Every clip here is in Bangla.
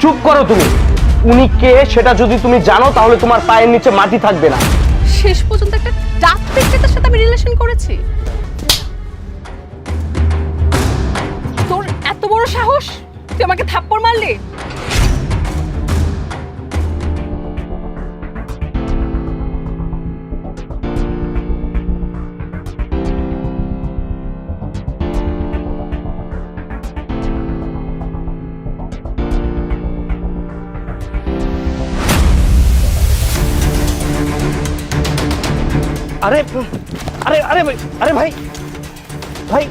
চুপ করো তুমি। উনি কে সেটা যদি তুমি জানো তাহলে তোমার পায়ের নিচে মাটি থাকবে না। শেষ পর্যন্ত একটা ডাক বিক্রেতার সাথে আমি রিলেশন করেছি। তোর এত বড় সাহস, তুই আমাকে থাপ্পড় মারলি? আরে আরে আরে আরে ভাই ভাই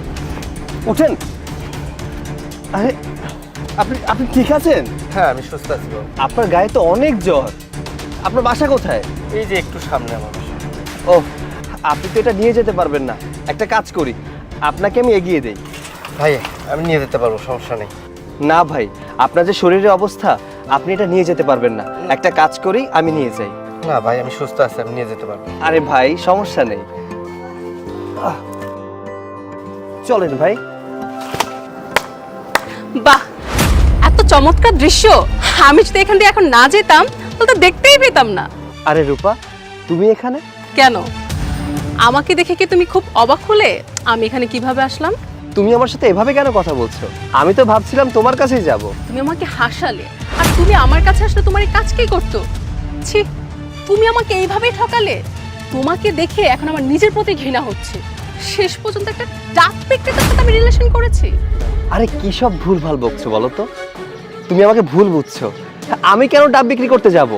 ওঠেন। আরে আপনি আপনি ঠিক আছেন? হ্যাঁ, আমি সুস্থ আছি বাবু। আপনার গায়ে তো অনেক জ্বর। আপনার বাসা কোথায়? এই যে একটু সামনে আমার বাসা। ও, আপনি তো এটা নিয়ে যেতে পারবেন না। একটা কাজ করি, আপনাকে আমি এগিয়ে দেই। ভাই আমি নিয়ে যেতে পারবো, সমস্যা নেই। না ভাই, আপনার যে শরীরের অবস্থা, আপনি এটা নিয়ে যেতে পারবেন না। একটা কাজ করি, আমি নিয়ে যাই। না ভাই, আমি সুস্থ আছি, আমি নিয়ে যেতে পারবো। আরে ভাই, সমস্যা নেই। চলেন ভাই। বাহ, এত চমৎকার দৃশ্য! আমি যদি এখান দিয়ে এখন না যেতাম তাহলে তো দেখতেই পেতাম না। আরে রূপা, তুমি এখানে? কেন, আমাকে দেখে কি তুমি খুব অবাক হলে? আমি এখানে কিভাবে আসলাম? তুমি আমার সাথে এভাবে কেন কথা বলছো? আমি তো ভাবছিলাম তোমার কাছেই যাব। তুমি আমাকে হাসালে, আর তুমি আমার কাছে আসলে তোমার এই কাজ কে করতো? ছি, তুমি আমাকে এইভাবেই ঠকালে। তোমাকে দেখে এখন আমার নিজের প্রতি ঘৃণা হচ্ছে। শেষ পর্যন্ত একটা ডাক বিক্রেতার সাথে আমি রিলেশন করেছি। আরে কি সব ভুলভাল বকছো বলো তো? তুমি আমাকে ভুল বুঝছো। আমি কেন ডাব বিক্রি করতে যাব?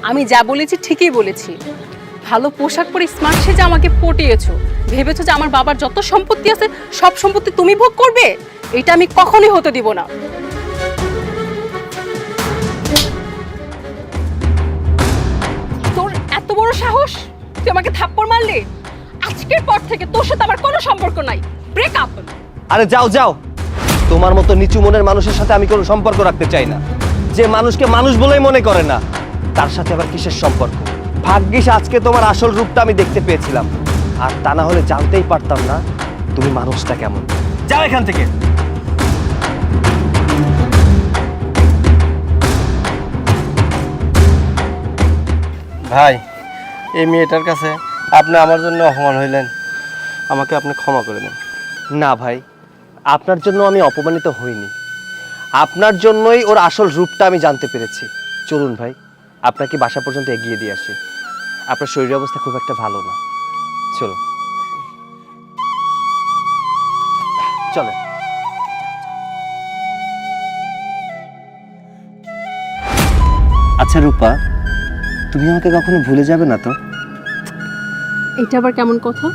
আমি যা বলেছি ঠিকই বলেছি। ভালো পোশাক পরে স্মার্ট সেজে আমাকে পটিয়েছো। ভেবেছো যে আমার বাবার যত সম্পত্তি আছে সব সম্পত্তি তুমি ভোগ করবে? এটা আমি কখনোই হতে দিব না। তোর এত বড় সাহস, তুই আমাকে থাপ্পড় মারলি? আজকের পর থেকে তোর সাথে আমার কোনো সম্পর্ক নাই। Break up. আরে যাও যাও, তোমার মতো নিচু মনের মানুষের সাথে আমি কোনো সম্পর্ক রাখতে চাই না। যে মানুষকে মানুষ বলেই মনে করে না, তার সাথে আবার কিসের সম্পর্ক? ভাগ্যিস আজকে তোমার আসল রূপটা আমি দেখতে পেয়েছিলাম, আর তা না হলে জানতেই পারতাম না তুমি মানুষটা কেমন। যাও এখান থেকে। ভাই, এই মেয়েটার কাছে আপনি আমার জন্য অপমান হইলেন, আমাকে আপনি ক্ষমা করে দেন। না ভাই, আপনার জন্য আমি অপমানিত হইনি। আপনার জন্যই ওর আসল রূপটা আমি জানতে পেরেছি। চলুন ভাই, আপনাকে বাসা পর্যন্ত এগিয়ে দিয়ে আসি। আপনার শরীরের অবস্থা খুব একটা ভালো না। চলুন, চলেন। আচ্ছা রূপা, তুমি আমাকে কখনো ভুলে যাবে না তো? এটা আবার কেমন কথা?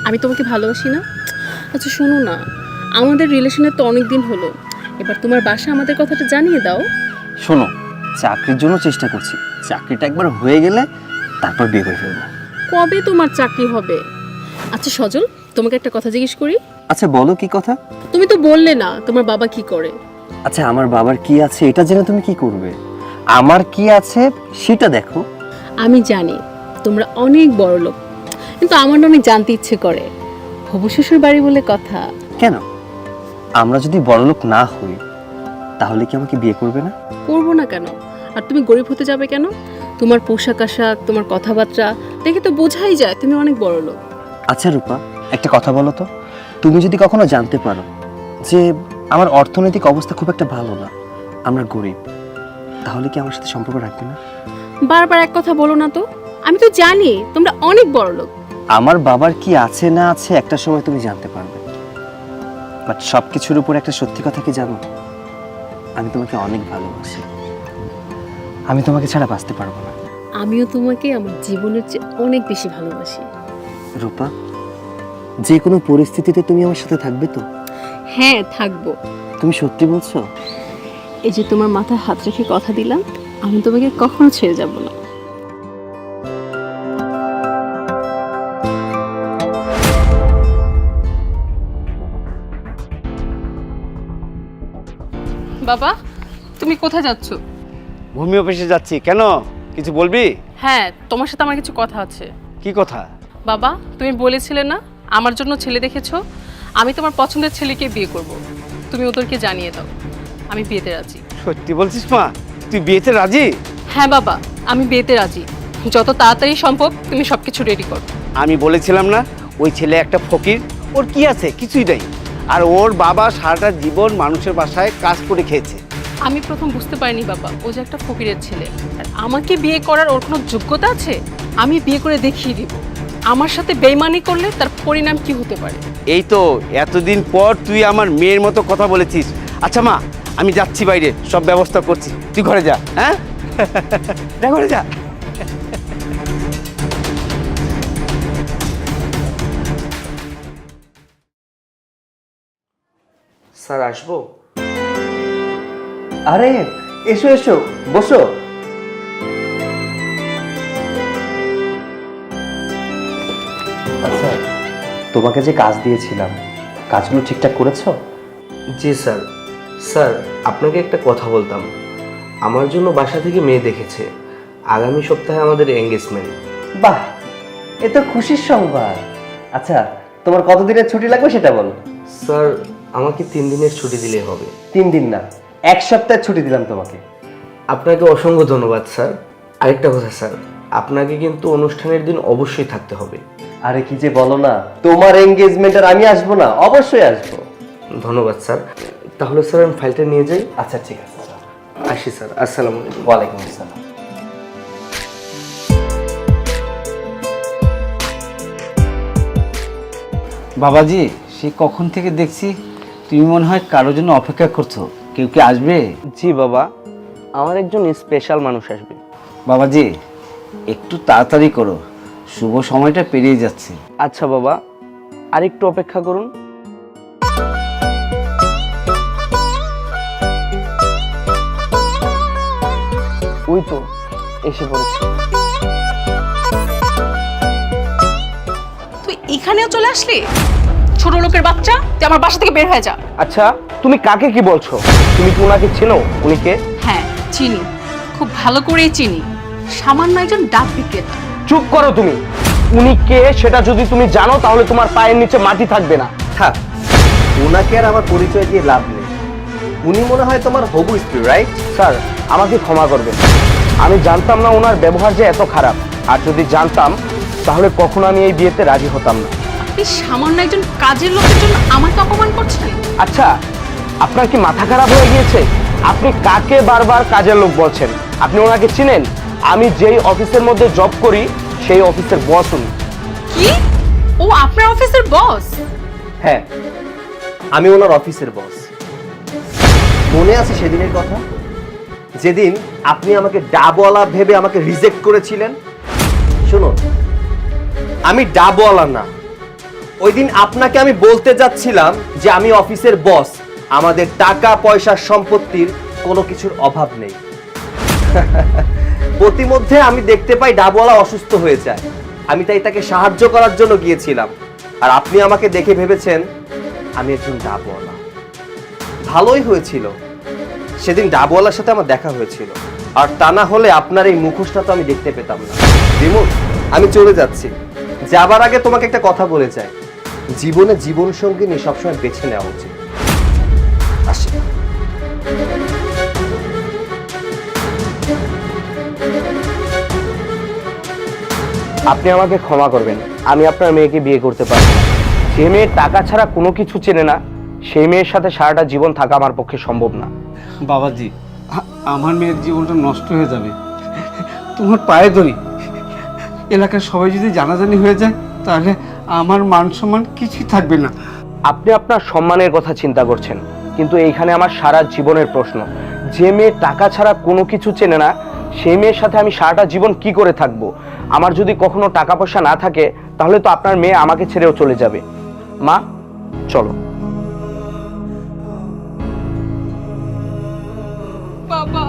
আমি তোমাকে ভালোবাসি না? আচ্ছা শোনো না, আমাদের রিলেশনের তো অনেক দিন হলো। এবার তোমার বাসা আমাদের কথাটা জানিয়ে দাও। শোনো, চাকরির জন্য চেষ্টা করছি। চাকরিটা একবার হয়ে গেলে তারপর বিয়ে করে ফেলবো। কবে তোমার চাকরি হবে? আচ্ছা সজল, তোমাকে একটা কথা জিজ্ঞেস করি। আচ্ছা বলো, কি কথা? তুমি তো বললে না তোমার বাবা কি করে। আচ্ছা, আমার বাবার কি আছে এটা জেনে তুমি কি করবে? আমার কি আছে সেটা দেখো। আমি জানি তোমরা অনেক বড় লোক, কিন্তু আমার না অনেক জানতে ইচ্ছে করে। হবু শ্বশুর বাড়ি বলে কথা। কেন, আমরা যদি বড়লোক না হই তাহলে কি আমাকে বিয়ে করবে না? করবো না কেন? আর তুমি গরিব হতে যাবে কেন? তোমার পোশাক আশাক, তোমার কথাবার্তা দেখে তো বোঝাই যায় তুমি অনেক বড় লোক। আচ্ছা রূপা, একটা কথা বলো তো, তুমি যদি কখনো জানতে পারো যে আমার অর্থনৈতিক অবস্থা খুব একটা ভালো না, আমরা গরিব, তাহলে কি আমার সাথে সম্পর্ক রাখবে না? বারবার এক কথা বলো না তো। আমি তো জানি তোমরা অনেক বড় লোক। আমার বাবার কি আছে না আছে একটা সময় তুমি জানতে পারবে। বাট সবকিছুর উপর একটা সত্যি কথা কি জানো? আমি তোমাকে অনেক ভালোবাসি। আমি তোমাকে ছাড়া বাঁচতে পারবো না। আমিও তোমাকে আমার জীবনের চেয়ে অনেক বেশি ভালোবাসি। রূপা, যে কোনো পরিস্থিতিতে তুমি আমার সাথে থাকবে তো? হ্যাঁ থাকবো। তুমি সত্যি বলছো? এই যে তোমার মাথায় হাত রেখে কথা দিলাম, আমি তোমাকে কখনো ছেড়ে যাব না। বাবা, তুমি কোথায় যাচ্ছ? ভূমি অফিসে যাচ্ছি। কেন, কিছু বলবি? হ্যাঁ, তোমার সাথে আমার কিছু কথা আছে। কি কথা? বাবা, তুমি বলেছিলে না আমার জন্য ছেলে দেখেছো? আমি তোমার পছন্দের ছেলেকে বিয়ে করব। তুমি ওদেরকে জানিয়ে দাও আমি বিয়েতে রাজি। সত্যি বলছিস মা? তুই বিয়েতে রাজি? হ্যাঁ বাবা, আমি বিয়েতে রাজি। যত তাড়াতাড়ি সম্ভব তুমি সবকিছু রেডি করো। আমি বলেছিলাম না ওই ছেলে একটা ফকির, ওর কি আছে? কিছুই নেই। আর ওর বাবা সারাটা জীবন মানুষের বাসায় কাজ করে খেয়েছে। আমি প্রথম বুঝতে পারিনি বাবা ও যে একটা ফকিরের ছেলে। আর আমাকে বিয়ে করার ওর কোনো যোগ্যতা আছে? আমি বিয়ে করে দেখিয়ে দিব আমার সাথে বেইমানি করলে তার পরিণাম কি হতে পারে। এই তো এতদিন পর তুই আমার মেয়ের মতো কথা বলেছিস। আচ্ছা মা, আমি যাচ্ছি বাইরে, সব ব্যবস্থা করছি, তুই ঘরে যা। হ্যাঁ যা, ঘরে যা। স্যার আসবো? আরে এসো এসো, বসো। আচ্ছা, তোমাকে যে কাজ দিয়েছিলাম কাজগুলো ঠিকঠাক করেছো? জি স্যার। স্যার, আপনাকে একটা কথা বলতাম। আমার জন্য বাসা থেকে মেয়ে দেখেছে। আগামী সপ্তাহে আমাদের এঙ্গেজমেন্ট। বাহ, এ তো খুশির সংবাদ। আচ্ছা, তোমার কতদিনের ছুটি লাগবে সেটা বলো। স্যার, আমাকে 3 দিনের ছুটি দিলে হবে। 3 দিন না, 1 সপ্তাহের ছুটি দিলাম তোমাকে। আপনাকে অসংখ্য ধন্যবাদ স্যার। আরেকটা কথা স্যার, আপনাকে কিন্তু অনুষ্ঠানের দিন অবশ্যই থাকতে হবে। আরে কি যে বলো না, তোমার এঙ্গেজমেন্ট আর আমি আসবো না? অবশ্যই আসবো। ধন্যবাদ স্যার। তাহলে স্যার আমি ফাইলটা নিয়ে যাই। আচ্ছা ঠিক আছে, আসি স্যার। আসসালামু আলাইকুম। ওয়ালাইকুম আসসালাম। বাবাজি, সে কখন থেকে দেখছি তুমি মনে হয় কারোর জন্য অপেক্ষা করছো। কেউ কি আসবে? জি বাবা, আমার একজন স্পেশাল মানুষ আসবে। বাবাজি, একটু তাড়াতাড়ি করো, শুভ সময়টা পেরিয়ে যাচ্ছে। আচ্ছা বাবা, আরেকটু অপেক্ষা করুন। ওই তো এসে পড়েছে। তুই এখানেও চলে আসলি? ছোট লোকের বাচ্চা, তুই আমার বাসা থেকে বের হয়ে যা। আচ্ছা, তুমি কাকে কি বলছো? তুমি কি ওনাকে চেনো? উনি কে? হ্যাঁ চিনি, খুব ভালো করেই চিনি। সামান্য একজন ডাব বিক্রেতা। চুপ করো তুমি। উনি কে সেটা যদি তুমি জানো তাহলে তোমার পায়ের নিচে মাটি থাকবে না। থাক, ওনাকে আর আমার পরিচয় দিয়ে লাভ নেই। উনি মনে হয় তোমার হবু স্ত্রী, রাইট? স্যার, আমাকে ক্ষমা করবেন। আমি জানতাম না ওনার ব্যবহার যে এত খারাপ। আর যদি জানতাম তাহলে কখনো আমি এই বিয়েতে রাজি হতাম না। আপনি সামান্য একজন কাজের লোকের জন্য আমাকে অপমান করছেন? আচ্ছা, আপনার কি মাথা খারাপ হয়ে গিয়েছে? আপনি কাকে বারবার কাজের লোক বলছেন? আপনি ওনাকে চিনেন? আমি যেই অফিসের মধ্যে জব করি সেই অফিসের বস উনি। কি? ও আপনার অফিসের বস? হ্যাঁ, আমি ওনার অফিসের বস। মনে আছে সেদিনের কথা, যেদিন আপনি আমাকে ডাবওয়ালা ভেবে আমাকে রিজেক্ট করেছিলেন? শুনুন, আমি ডাবওয়ালা না। ওই দিন আপনাকে আমি বলতে যাচ্ছিলাম যে আমি অফিসের বস, আমাদের টাকা পয়সা সম্পত্তির কোনো কিছুর অভাব নেই। প্রতিমধ্যে আমি দেখতে পাই ডাবওয়ালা অসুস্থ হয়ে যায়। আমি তাই তাকে সাহায্য করার জন্য গিয়েছিলাম। আর আপনি আমাকে দেখে ভেবেছেন আমি একজন ডাবওয়ালা। ভালোই হয়েছিল সেদিন ডাবওয়ালার সাথে আমার দেখা হয়েছিল। আর তা না হলে আপনার এই মুখোশটা তো আমি দেখতে পেতাম না। বিমুখ, আমি চলে যাচ্ছি। যাবার আগে তোমাকে একটা কথা বলে যাই, জীবনে জীবন সঙ্গিনী সবসময় বেছে নেওয়া উচিত। আসি। আপনি আমাকে ক্ষমা করবেন, আমি আপনার মেয়েকে বিয়ে করতে পারবো না। যে মেয়ে টাকা ছাড়া কোনো কিছু চেনে না সেই মেয়ের সাথে সারাটা জীবন থাকা আমার পক্ষে সম্ভব না। বাবাজি, আমার মেয়ের জীবনটা নষ্ট হয়ে যাবে। তোমার পায়ে ধরি, এলাকার সবাই যদি জানাজানি হয়ে যায় তাহলে আমার মান সম্মান কিছুই থাকবে না। আপনি আপনার সম্মানের কথা চিন্তা করছেন, কিন্তু এইখানে আমার সারা জীবনের প্রশ্ন। যে মেয়ে টাকা ছাড়া কোনো কিছু চেনে না সেই মেয়ের সাথে আমি সারাটা জীবন কি করে থাকবো? আমার যদি কখনো টাকা পয়সা না থাকে তাহলে তো আপনার মেয়ে আমাকে ছেড়েও চলে যাবে। মা, চলো। বাবা